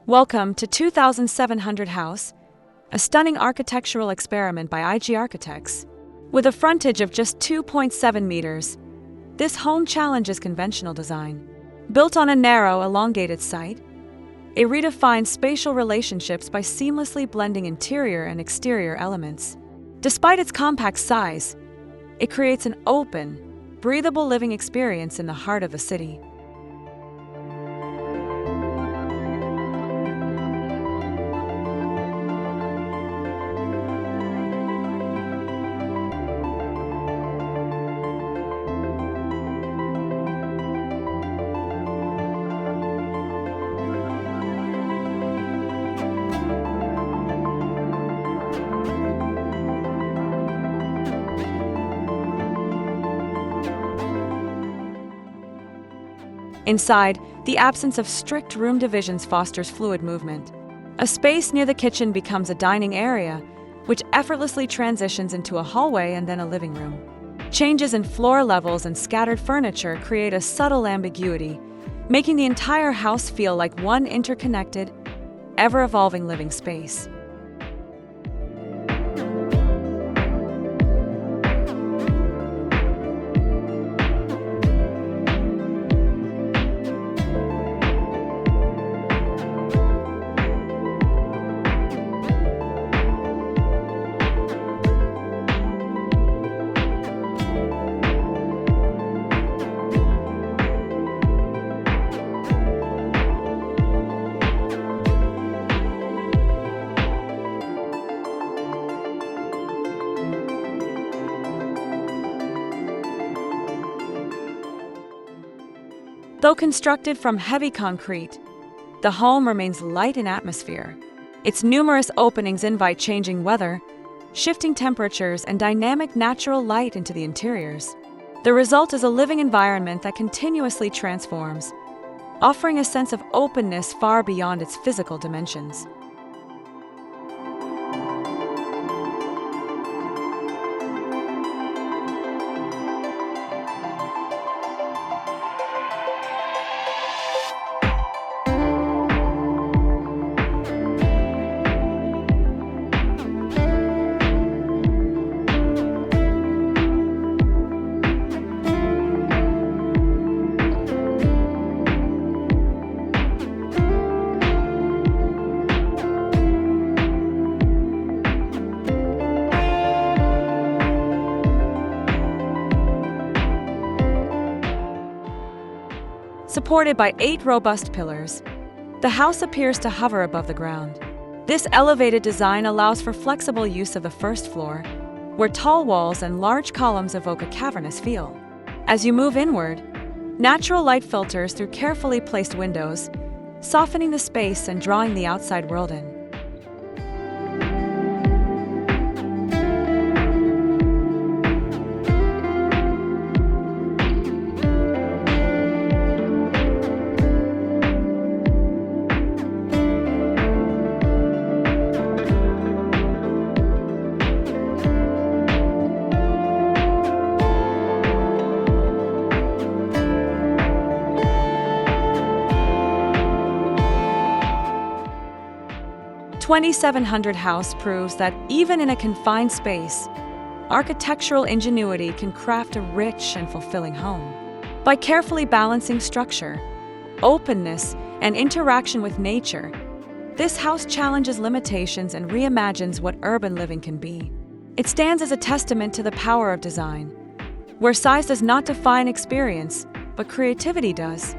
Welcome to 2700 House, a stunning architectural experiment by IGArchitects. With a frontage of just 2.7 meters, this home challenges conventional design. Built on a narrow, elongated site, it redefines spatial relationships by seamlessly blending interior and exterior elements. Despite its compact size, it creates an open, breathable living experience in the heart of the city. Inside, the absence of strict room divisions fosters fluid movement. A space near the kitchen becomes a dining area, which effortlessly transitions into a hallway and then a living room. Changes in floor levels and scattered furniture create a subtle ambiguity, making the entire house feel like one interconnected, ever-evolving living space. Though constructed from heavy concrete, the home remains light in atmosphere. Its numerous openings invite changing weather, shifting temperatures, and dynamic natural light into the interiors. The result is a living environment that continuously transforms, offering a sense of openness far beyond its physical dimensions. Supported by 8 robust pillars, the house appears to hover above the ground. This elevated design allows for flexible use of the first floor, where tall walls and large columns evoke a cavernous feel. As you move inward, natural light filters through carefully placed windows, softening the space and drawing the outside world in. The 2700 House proves that even in a confined space, architectural ingenuity can craft a rich and fulfilling home. By carefully balancing structure, openness, and interaction with nature, this house challenges limitations and reimagines what urban living can be. It stands as a testament to the power of design, where size does not define experience, but creativity does.